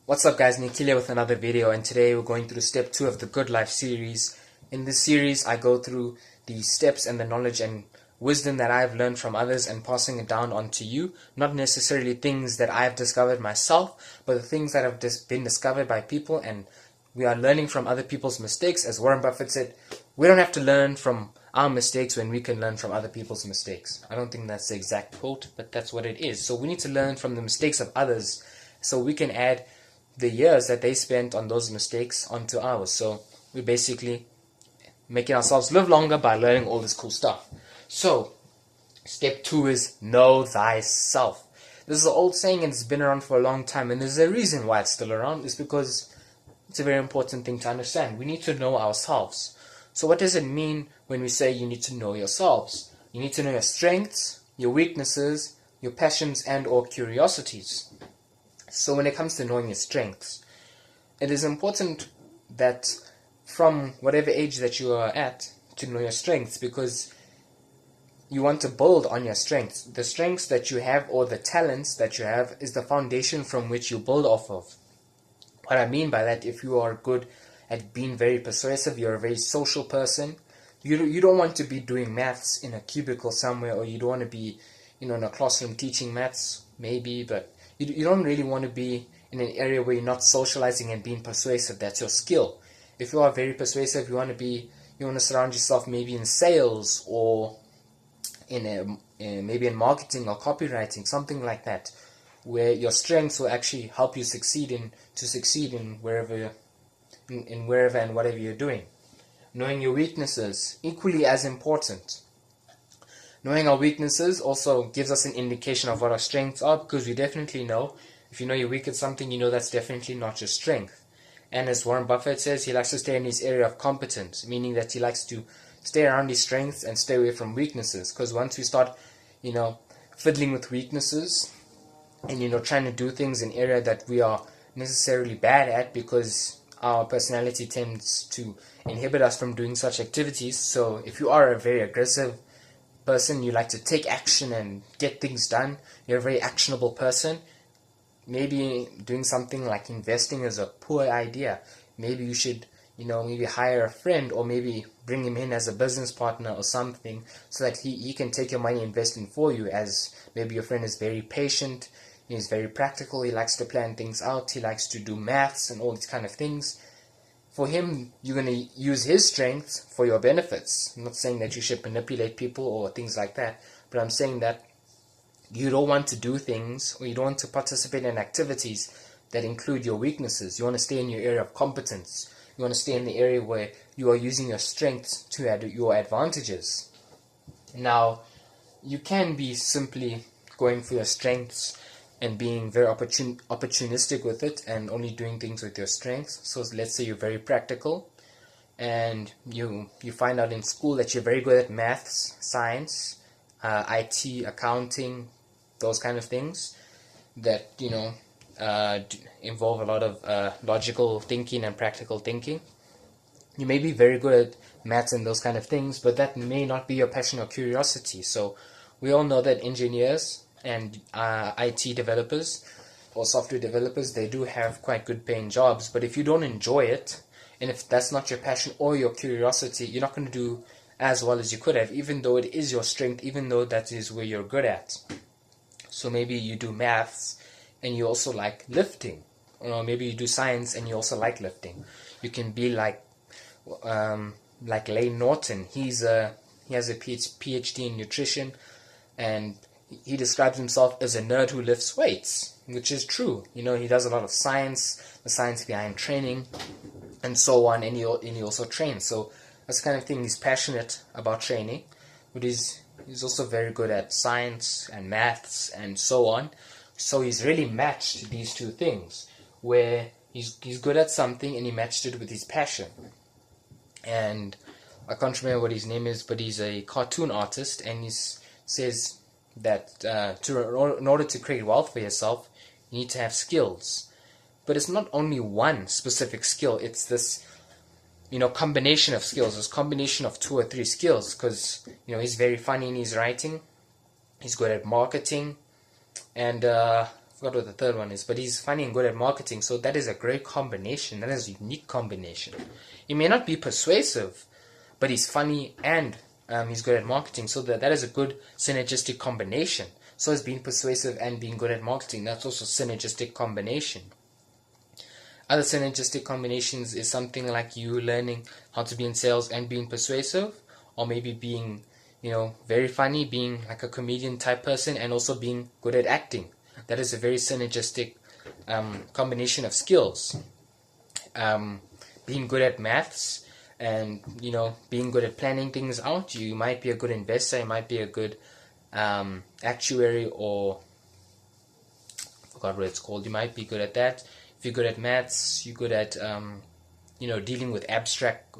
What's up guys, Nikhil here with another video, and today we're going through step 2 of the Good Life series. In this series I go through the steps and the knowledge and wisdom that I've learned from others and passing it down onto you. Not necessarily things that I've discovered myself, but the things that have been discovered by people, and we are learning from other people's mistakes. As Warren Buffett said, we don't have to learn from our mistakes when we can learn from other people's mistakes. I don't think that's the exact quote, but that's what it is. So we need to learn from the mistakes of others so we can add the years that they spent on those mistakes onto ours. So we're basically making ourselves live longer by learning all this cool stuff. So step 2 is know thyself. This is an old saying and it's been around for a long time, and there's a reason why it's still around. It's because it's a very important thing to understand. We need to know ourselves. So what does it mean when we say you need to know yourselves? You need to know your strengths, your weaknesses, your passions and or curiosities. So when it comes to knowing your strengths, it is important that from whatever age that you are at to know your strengths, because you want to build on your strengths. The strengths that you have or the talents that you have is the foundation from which you build off of. What I mean by that, if you are good at being very persuasive, you're a very social person, you don't want to be doing maths in a cubicle somewhere, or you don't want to be in a classroom teaching maths, maybe, but you don't really want to be in an area where you're not socializing and being persuasive. That's your skill. If you are very persuasive, you want to surround yourself maybe in sales or maybe in marketing or copywriting, something like that, where your strengths will actually help you succeed in wherever and whatever you're doing. Knowing your weaknesses, equally as important. Knowing our weaknesses also gives us an indication of what our strengths are, because we definitely know, if you know you're weak at something, you know that's definitely not your strength. And as Warren Buffett says, he likes to stay in his area of competence, meaning that he likes to stay around his strengths and stay away from weaknesses. Because once we start, fiddling with weaknesses and, trying to do things in an area that we are necessarily bad at, because our personality tends to inhibit us from doing such activities. So if you are a very aggressive person, you like to take action and get things done, you're a very actionable person, maybe doing something like investing is a poor idea. Maybe you should maybe hire a friend, or maybe bring him in as a business partner or something, so that he can take your money and invest in for you, as maybe your friend is very patient, he's very practical, he likes to plan things out, he likes to do maths and all these kind of things. For him, you're going to use his strengths for your benefits. I'm not saying that you should manipulate people or things like that, but I'm saying that you don't want to do things, or you don't want to participate in activities that include your weaknesses. You want to stay in your area of competence. You want to stay in the area where you are using your strengths to add your advantages. Now, you can be simply going for your strengths and being very opportunistic with it and only doing things with your strengths. So let's say you're very practical and you find out in school that you're very good at maths, science, IT, accounting, those kind of things that involve a lot of logical thinking and practical thinking. You may be very good at maths and those kind of things, but that may not be your passion or curiosity. So we all know that engineers and IT developers or software developers, they do have quite good paying jobs, but if you don't enjoy it, and if that's not your passion or your curiosity, you're not going to do as well as you could have, even though it is your strength, even though that is where you're good at. So maybe you do maths and you also like lifting, or maybe you do science and you also like lifting. You can be like Lane Norton. He has a PhD in nutrition, and he describes himself as a nerd who lifts weights, which is true. He does a lot of science, the science behind training, and so on, and he also trains. So that's the kind of thing. He's passionate about training, but he's also very good at science and maths and so on. So he's really matched these two things, where he's good at something and he matched it with his passion. And I can't remember what his name is, but he's a cartoon artist, and he says that in order to create wealth for yourself, you need to have skills. But it's not only one specific skill, it's this combination of skills, this combination of 2 or 3 skills, because he's very funny in his writing, he's good at marketing, and forgot what the third one is, but he's funny and good at marketing. So that is a great combination. That is a unique combination. He may not be persuasive, but he's funny and he's good at marketing. So that is a good synergistic combination. So is being persuasive and being good at marketing. That's also synergistic combination. Other synergistic combinations is something like you learning how to be in sales and being persuasive, or maybe being, very funny, being like a comedian type person, and also being good at acting. That is a very synergistic combination of skills. Being good at maths and, being good at planning things out. You might be a good investor, you might be a good actuary, or I forgot what it's called. You might be good at that. If you're good at maths, you're good at, dealing with abstract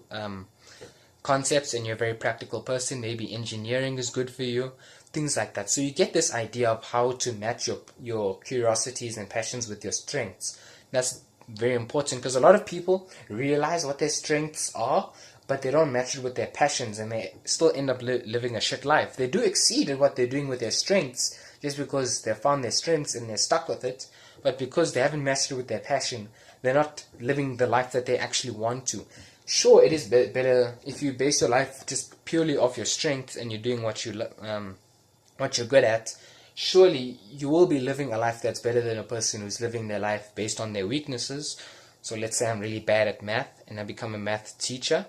concepts, and you're a very practical person. Maybe engineering is good for you, things like that. So you get this idea of how to match your curiosities and passions with your strengths. That's very important, because a lot of people realize what their strengths are, but they don't match it with their passions, and they still end up living a shit life. They do exceed at what they're doing with their strengths just because they found their strengths and they're stuck with it, but because they haven't matched it with their passion, they're not living the life that they actually want to. Sure, it is better if you base your life just purely off your strengths and you're doing what you're good at. Surely you will be living a life that's better than a person who's living their life based on their weaknesses. So let's say I'm really bad at math and I become a math teacher.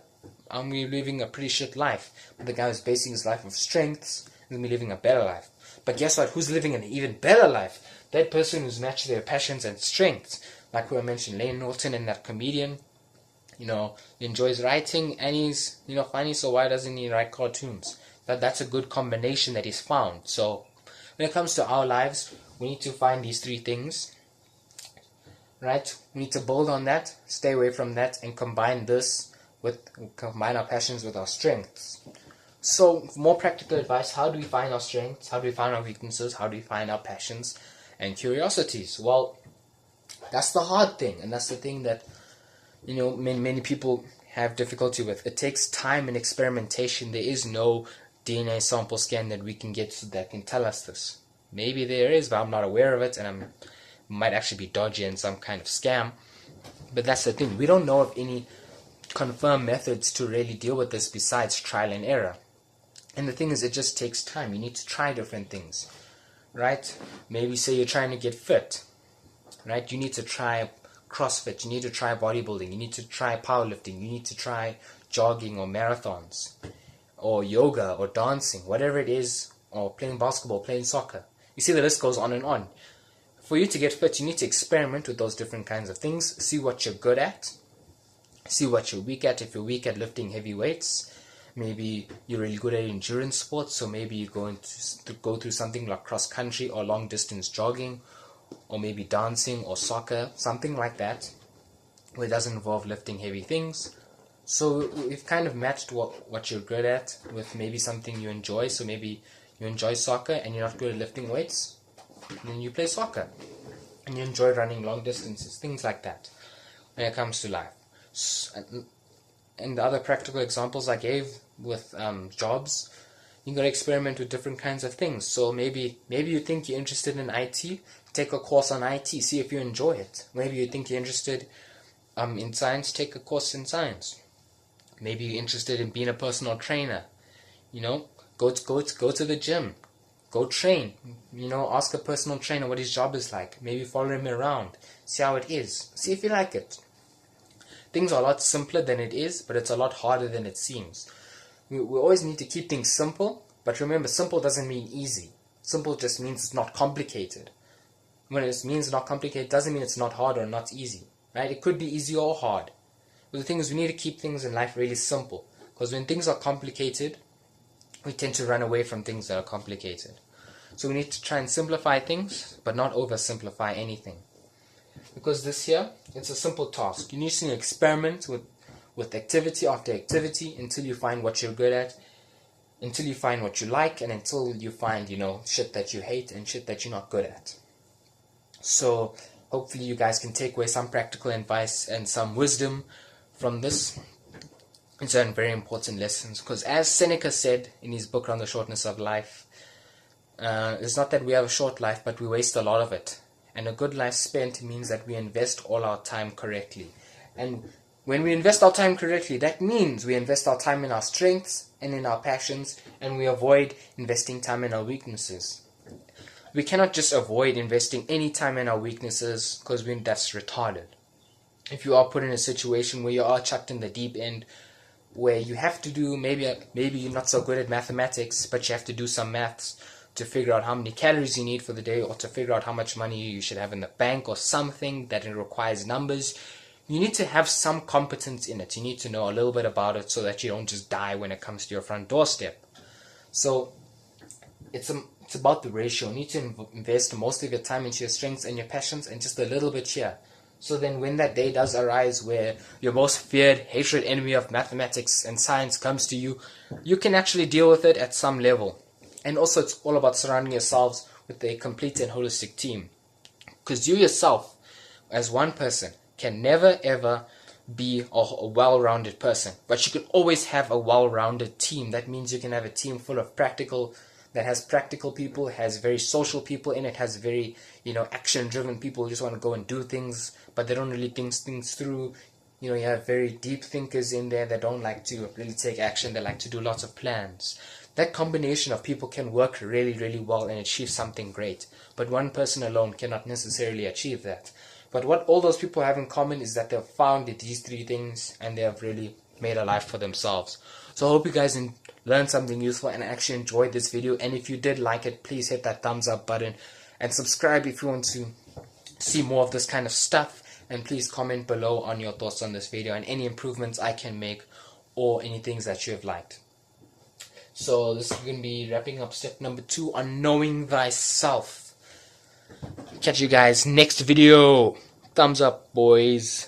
I'm living a pretty shit life. But the guy who's basing his life of strengths is going to be living a better life. But guess what? Who's living an even better life? That person who's matched their passions and strengths. Like who I mentioned, Lane Norton, and that comedian. He enjoys writing and he's, funny, so why doesn't he write cartoons? That's a good combination that he's found. So when it comes to our lives, we need to find these three things, right? We need to build on that, stay away from that, and combine our passions with our strengths. So, more practical advice: how do we find our strengths? How do we find our weaknesses? How do we find our passions and curiosities? Well, that's the hard thing, and that's the thing that many people have difficulty with. It takes time and experimentation. There is no DNA sample scan that we can get that can tell us this. Maybe there is, but I'm not aware of it, and I might actually be dodgy in some kind of scam. But that's the thing. We don't know of any confirmed methods to really deal with this besides trial and error. And the thing is, it just takes time. You need to try different things, right? Maybe say you're trying to get fit, right? You need to try CrossFit. You need to try bodybuilding. You need to try powerlifting. You need to try jogging or marathons, or yoga, or dancing, whatever it is, or playing basketball, playing soccer. You see, the list goes on and on. For you to get fit, you need to experiment with those different kinds of things, see what you're good at, see what you're weak at. If you're weak at lifting heavy weights, maybe you're really good at endurance sports, so maybe you're going to go through something like cross-country or long-distance jogging, or maybe dancing or soccer, something like that, where it doesn't involve lifting heavy things. So we've kind of matched what you're good at with maybe something you enjoy. So maybe you enjoy soccer and you're not good at lifting weights, then you play soccer. And you enjoy running long distances, things like that, when it comes to life. And the other practical examples I gave with jobs, you got to experiment with different kinds of things. So maybe you think you're interested in IT, take a course on IT, see if you enjoy it. Maybe you think you're interested in science, take a course in science. Maybe you're interested in being a personal trainer. Go to the gym, go train. Ask a personal trainer what his job is like. Maybe follow him around, see how it is, see if you like it. Things are a lot simpler than it is, but it's a lot harder than it seems. We always need to keep things simple, but remember, simple doesn't mean easy. Simple just means it's not complicated. When it means not complicated, it doesn't mean it's not hard or not easy, right? It could be easy or hard. But the thing is, we need to keep things in life really simple, because when things are complicated, we tend to run away from things that are complicated. So we need to try and simplify things, but not oversimplify anything. Because this here, it's a simple task. You need to experiment with activity after activity until you find what you're good at, until you find what you like, and until you find, shit that you hate and shit that you're not good at. So hopefully you guys can take away some practical advice and some wisdom from this. It's a very important lessons, because as Seneca said in his book on the shortness of life, it's not that we have a short life, but we waste a lot of it. And a good life spent means that we invest all our time correctly. And when we invest our time correctly, that means we invest our time in our strengths and in our passions, and we avoid investing time in our weaknesses. We cannot just avoid investing any time in our weaknesses, because that's retarded. If you are put in a situation where you are chucked in the deep end, where you have to do, maybe you're not so good at mathematics, but you have to do some maths to figure out how many calories you need for the day, or to figure out how much money you should have in the bank, or something that requires numbers. You need to have some competence in it. You need to know a little bit about it so that you don't just die when it comes to your front doorstep. So it's about the ratio. You need to invest most of your time into your strengths and your passions, and just a little bit here. So then when that day does arise where your most feared, hatred enemy of mathematics and science comes to you, you can actually deal with it at some level. And also it's all about surrounding yourselves with a complete and holistic team. Because you yourself, as one person, can never ever be a well-rounded person. But you can always have a well-rounded team. That means you can have a team full of that has practical people, has very social people in it, has very, action-driven people who just want to go and do things, but they don't really think things through. You have very deep thinkers in there that don't like to really take action. They like to do lots of plans. That combination of people can work really, really well and achieve something great. But one person alone cannot necessarily achieve that. But what all those people have in common is that they've found these three things, and they have really made a life for themselves. So I hope you guys learned something useful and actually enjoyed this video. And if you did like it, please hit that thumbs up button and subscribe if you want to see more of this kind of stuff. And please comment below on your thoughts on this video and any improvements I can make, or any things that you have liked. So this is going to be wrapping up step number 2 on knowing thyself. Catch you guys next video. Thumbs up, boys.